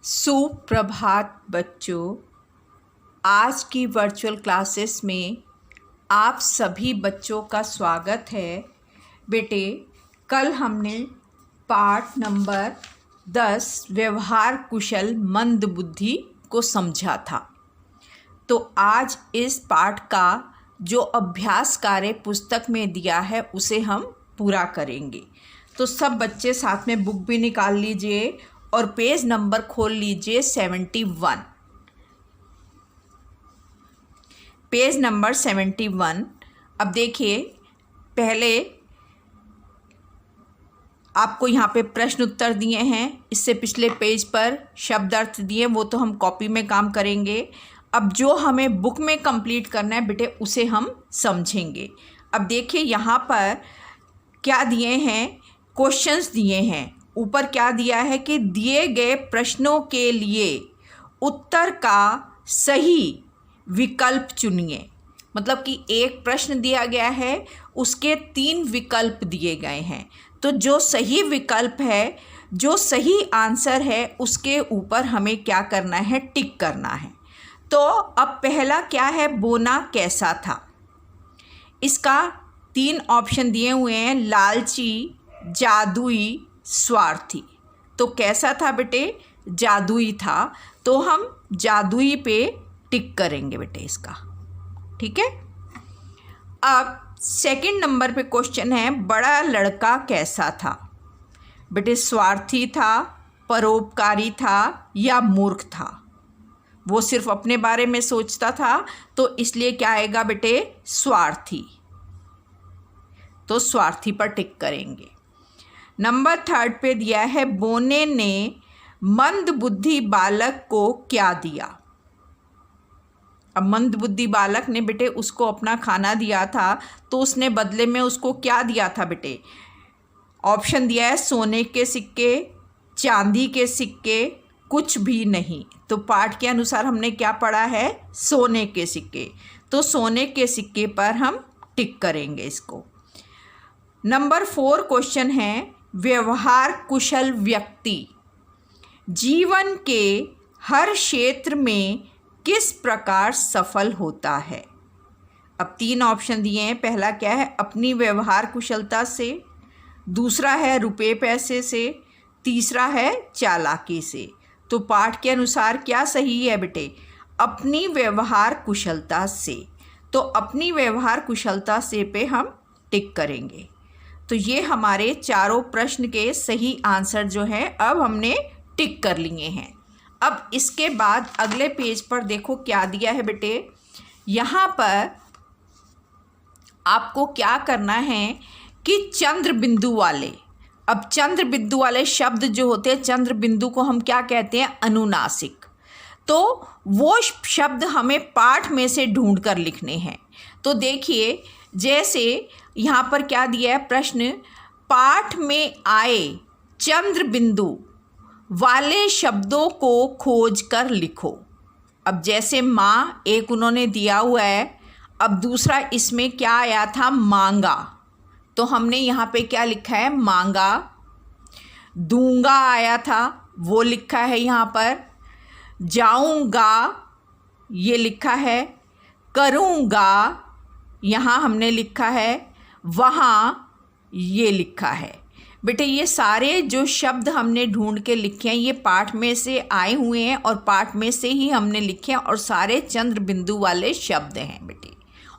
सुप्रभात बच्चों। आज की वर्चुअल क्लासेस में आप सभी बच्चों का स्वागत है। बेटे, कल हमने पाठ नंबर 10 व्यवहार कुशल मंदबुद्धि को समझा था। तो आज इस पाठ का जो अभ्यास कार्य पुस्तक में दिया है उसे हम पूरा करेंगे। तो सब बच्चे साथ में बुक भी निकाल लीजिए और पेज नंबर खोल लीजिए 71। Page number 71। अब देखिए, पहले आपको यहाँ पे प्रश्न उत्तर दिए हैं। इससे पिछले पेज पर शब्द अर्थ दिए, वो तो हम कॉपी में काम करेंगे। अब जो हमें बुक में कंप्लीट करना है बेटे, उसे हम समझेंगे। अब देखिए यहाँ पर क्या दिए हैं, क्वेश्चंस दिए हैं। ऊपर क्या दिया है कि दिए गए प्रश्नों के लिए उत्तर का सही विकल्प चुनिए। मतलब कि एक प्रश्न दिया गया है, उसके 3 विकल्प दिए गए हैं। तो जो सही विकल्प है, जो सही आंसर है, उसके ऊपर हमें क्या करना है, टिक करना है। तो अब पहला क्या है, बोना कैसा था। इसका 3 ऑप्शन दिए हुए हैं, लालची, जादुई, स्वार्थी। तो कैसा था बेटे, जादुई था। तो हम जादुई पे टिक करेंगे बेटे इसका, ठीक है। अब सेकंड नंबर पे क्वेश्चन है, बड़ा लड़का कैसा था। बेटे स्वार्थी था, परोपकारी था या मूर्ख था। वो सिर्फ अपने बारे में सोचता था, तो इसलिए क्या आएगा बेटे, स्वार्थी। तो स्वार्थी पर टिक करेंगे। नंबर 3 पे दिया है, बोने ने मंदबुद्धि बालक को क्या दिया। अब मंदबुद्धि बालक ने बेटे उसको अपना खाना दिया था, तो उसने बदले में उसको क्या दिया था बेटे। ऑप्शन दिया है, सोने के सिक्के, चांदी के सिक्के, कुछ भी नहीं। तो पाठ के अनुसार हमने क्या पढ़ा है, सोने के सिक्के। तो सोने के सिक्के पर हम टिक करेंगे इसको। नंबर 4 क्वेश्चन है, व्यवहार कुशल व्यक्ति जीवन के हर क्षेत्र में किस प्रकार सफल होता है। अब 3 ऑप्शन दिए हैं। पहला क्या है, अपनी व्यवहार कुशलता से, दूसरा है रुपए पैसे से, तीसरा है चालाकी से। तो पाठ के अनुसार क्या सही है बेटे, अपनी व्यवहार कुशलता से। तो अपनी व्यवहार कुशलता से पे हम टिक करेंगे। तो ये हमारे चारों प्रश्न के सही आंसर जो हैं अब हमने टिक कर लिए हैं। अब इसके बाद अगले पेज पर देखो क्या दिया है बेटे। यहाँ पर आपको क्या करना है कि चंद्र बिंदु वाले, अब चंद्र बिंदु वाले शब्द जो होते हैं, चंद्र बिंदु को हम क्या कहते हैं, अनुनासिक। तो वो शब्द हमें पाठ में से ढूंढ कर लिखने हैं। तो देखिए, जैसे यहाँ पर क्या दिया है प्रश्न, पाठ में आए चंद्र बिंदु वाले शब्दों को खोज कर लिखो। अब जैसे माँ एक उन्होंने दिया हुआ है, अब दूसरा इसमें क्या आया था, मांगा। तो हमने यहाँ पे क्या लिखा है, मांगा। दूंगा आया था, वो लिखा है यहाँ पर। जाऊंगा ये लिखा है। करूँगा यहाँ हमने लिखा है। वहाँ ये लिखा है। बेटे ये सारे जो शब्द हमने ढूंढ के लिखे हैं, ये पाठ में से आए हुए हैं और पाठ में से ही हमने लिखे हैं, और सारे चंद्र बिंदु वाले शब्द हैं बेटे।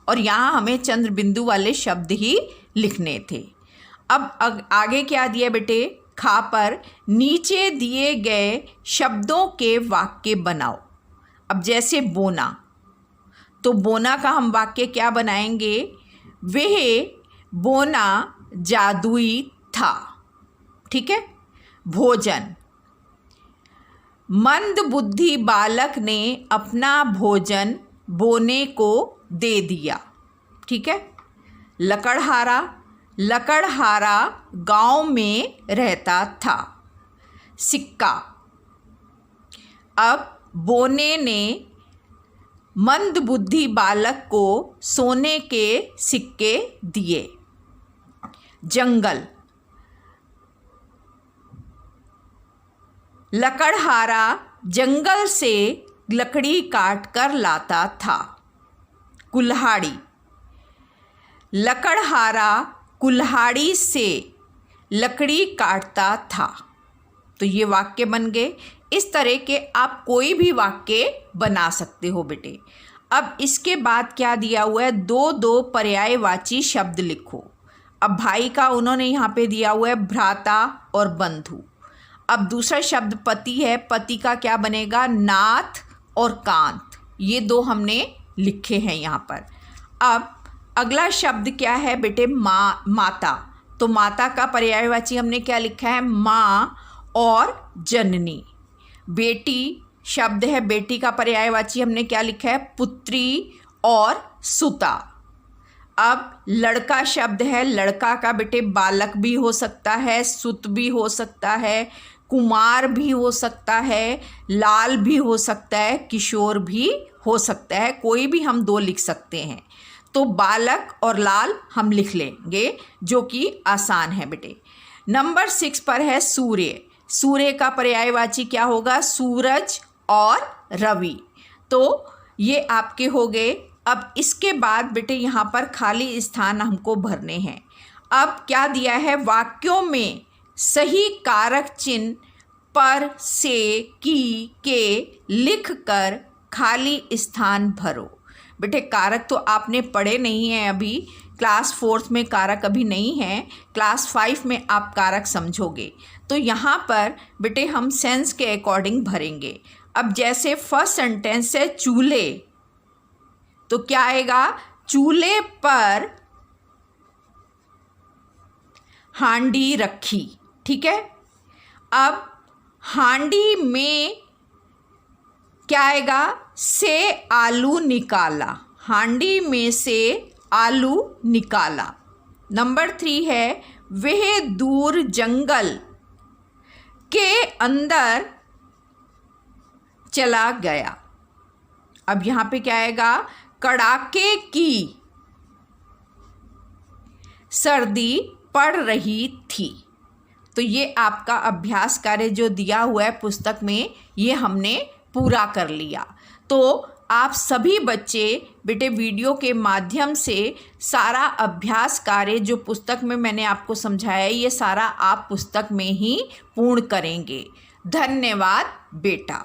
और यहाँ हमें चंद्र बिंदु वाले शब्द ही लिखने थे। अब आगे क्या दिया बेटे, खा पर नीचे दिए गए शब्दों के वाक्य बनाओ। अब जैसे बोना, तो बोना का हम वाक्य क्या बनाएंगे, वह बोना जादुई था, ठीक है। भोजन, मंदबुद्धि बालक ने अपना भोजन बोने को दे दिया, ठीक है। लकड़हारा, लकड़हारा गांव में रहता था। सिक्का, अब बोने ने मंदबुद्धि बालक को सोने के सिक्के दिए। जंगल, लकड़हारा जंगल से लकड़ी काट कर लाता था। कुल्हाड़ी, लकड़हारा कुल्हाड़ी से लकड़ी काटता था। तो ये वाक्य बन गए। इस तरह के आप कोई भी वाक्य बना सकते हो बेटे। अब इसके बाद क्या दिया हुआ है, दो दो पर्यायवाची शब्द लिखो। अब भाई का उन्होंने यहाँ पे दिया हुआ है भ्राता और बंधु। अब दूसरा शब्द पति है, पति का क्या बनेगा, नाथ और कांत। ये दो हमने लिखे हैं यहाँ पर। अब अगला शब्द क्या है बेटे, माता। तो माता का पर्यायवाची हमने क्या लिखा है, माँ और जननी। बेटी शब्द है, बेटी का पर्यायवाची हमने क्या लिखा है, पुत्री और सुता। अब लड़का शब्द है, लड़का का बेटे बालक भी हो सकता है, सुत भी हो सकता है, कुमार भी हो सकता है, लाल भी हो सकता है, किशोर भी हो सकता है। कोई भी हम दो लिख सकते हैं। तो बालक और लाल हम लिख लेंगे, जो कि आसान है बेटे। नंबर 6 पर है सूर्य। सूर्य का पर्यायवाची क्या होगा, सूरज और रवि। तो ये आपके हो गए। अब इसके बाद बेटे यहाँ पर खाली स्थान हमको भरने हैं। अब क्या दिया है, वाक्यों में सही कारक चिन्ह पर, से, की, के लिखकर खाली स्थान भरो। बेटे कारक तो आपने पढ़े नहीं हैं अभी, क्लास 4th में कारक अभी नहीं है, क्लास 5 में आप कारक समझोगे। तो यहाँ पर बेटे हम सेंस के अकॉर्डिंग भरेंगे। अब जैसे फर्स्ट सेंटेंस है चूल्हे, तो क्या आएगा, चूल्हे पर हांडी रखी। ठीक है। अब हांडी में क्या आएगा, से आलू निकाला। हांडी में से आलू निकाला। नंबर 3 है वह दूर जंगल के अंदर चला गया। अब यहाँ पे क्या आएगा, कड़ाके की सर्दी पड़ रही थी। तो ये आपका अभ्यास कार्य जो दिया हुआ है पुस्तक में, ये हमने पूरा कर लिया। तो आप सभी बच्चे बेटे वीडियो के माध्यम से सारा अभ्यास कार्य जो पुस्तक में मैंने आपको समझाया है, ये सारा आप पुस्तक में ही पूर्ण करेंगे। धन्यवाद बेटा।